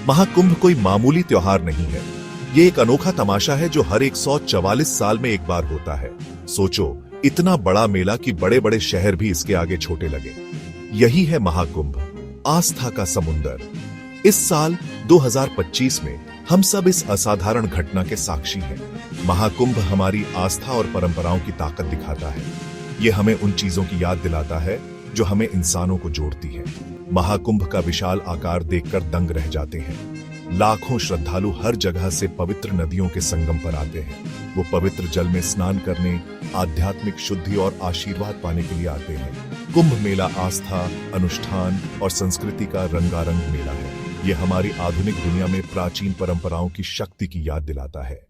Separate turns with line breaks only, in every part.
महाकुंभ कोई मामूली त्योहार नहीं है। ये एक अनोखा तमाशा है जो हर 144 साल में एक बार होता है। सोचो, इतना बड़ा मेला कि बड़े बड़े शहर भी इसके आगे छोटे लगे। यही है महाकुंभ, आस्था का समुंदर। इस साल 2025 में हम सब इस असाधारण घटना के साक्षी हैं। महाकुंभ हमारी आस्था और परंपराओं की ताकत दिखाता है। ये हमें उन चीजों की याद दिलाता है जो हमें इंसानों को जोड़ती है। महाकुंभ का विशाल आकार देखकर दंग रह जाते हैं। लाखों श्रद्धालु हर जगह से पवित्र नदियों के संगम पर आते हैं। वो पवित्र जल में स्नान करने, आध्यात्मिक शुद्धि और आशीर्वाद पाने के लिए आते हैं। कुंभ मेला आस्था, अनुष्ठान और संस्कृति का रंगारंग मेला है। ये हमारी आधुनिक दुनिया में प्राचीन परंपराओं की शक्ति की याद दिलाता है।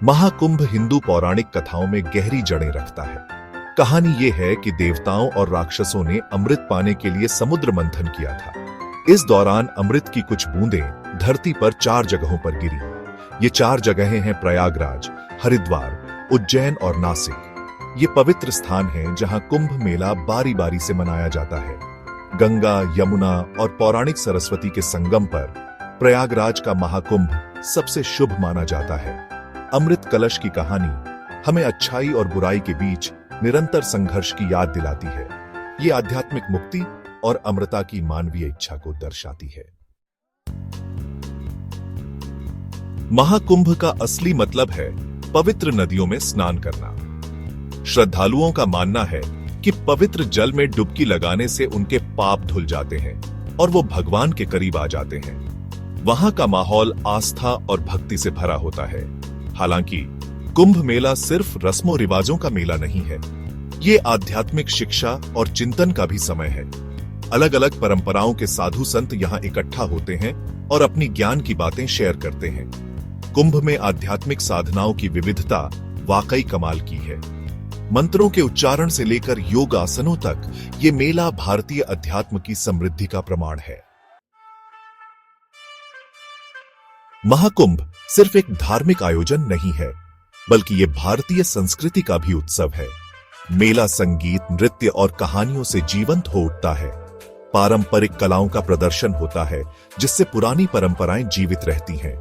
महाकुंभ हिंदू पौराणिक कथाओं में गहरी जड़ें रखता है। कहानी ये है कि देवताओं और राक्षसों ने अमृत पाने के लिए समुद्र मंथन किया था। इस दौरान अमृत की कुछ बूंदें धरती पर 4 जगहों पर गिरी। ये 4 जगहें हैं प्रयागराज, हरिद्वार, उज्जैन और नासिक। ये पवित्र स्थान हैं जहां कुंभ मेला बारी बारी से मनाया जाता है। गंगा, यमुना और पौराणिक सरस्वती के संगम पर प्रयागराज का महाकुंभ सबसे शुभ माना जाता है। अमृत कलश की कहानी हमें अच्छाई और बुराई के बीच निरंतर संघर्ष की याद दिलाती है। ये आध्यात्मिक मुक्ति और अमृता की मानवीय इच्छा को दर्शाती है। महाकुंभ का असली मतलब है पवित्र नदियों में स्नान करना। श्रद्धालुओं का मानना है कि पवित्र जल में डुबकी लगाने से उनके पाप धुल जाते हैं और वो भगवान के करीब आ जाते हैं। वहां का माहौल आस्था और भक्ति से भरा होता है। हालांकि कुंभ मेला सिर्फ रस्मों रिवाजों का मेला नहीं है, ये आध्यात्मिक शिक्षा और चिंतन का भी समय है। अलग अलग परंपराओं के साधु संत यहाँ इकट्ठा होते हैं और अपनी ज्ञान की बातें शेयर करते हैं। कुंभ में आध्यात्मिक साधनाओं की विविधता वाकई कमाल की है। मंत्रों के उच्चारण से लेकर योग आसनों तक ये मेला भारतीय अध्यात्म की समृद्धि का प्रमाण है। महाकुंभ सिर्फ एक धार्मिक आयोजन नहीं है, बल्कि ये भारतीय संस्कृति का भी उत्सव है। मेला संगीत, नृत्य और कहानियों से जीवंत हो उठता है। पारंपरिक कलाओं का प्रदर्शन होता है, जिससे पुरानी परंपराएं जीवित रहती हैं।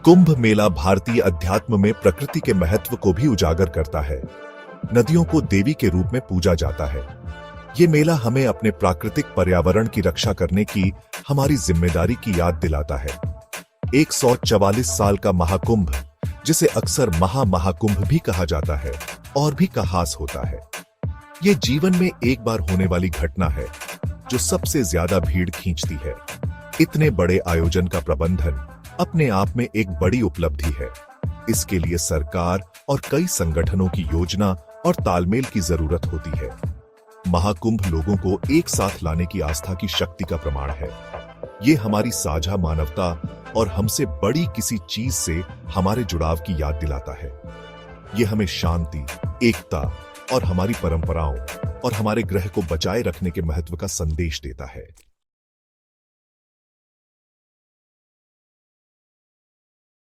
कुंभ मेला भारतीय अध्यात्म में प्रकृति के महत्व को भी उजागर करता है। नदियों को देवी के रूप में पूजा जाता है। ये मेला हमें अपने प्राकृतिक पर्यावरण की रक्षा करने की हमारी जिम्मेदारी की याद दिलाता है। 144 साल का महाकुंभ, जिसे अक्सर महाकुंभ भी कहा जाता है, और भी खास होता है। ये जीवन में एक बार होने वाली घटना है जो सबसे ज्यादा भीड़ खींचती है। इतने बड़े आयोजन का प्रबंधन अपने आप में एक बड़ी उपलब्धि है। इसके लिए सरकार और कई संगठनों की योजना और तालमेल की जरूरत होती है। महाकुंभ लोगों को एक साथ लाने की आस्था की शक्ति का प्रमाण है। ये हमारी साझा मानवता और हमसे बड़ी किसी चीज से हमारे जुड़ाव की याद दिलाता है। ये हमें शांति, एकता और हमारी परंपराओं और हमारे ग्रह को बचाए रखने के महत्व का संदेश देता है।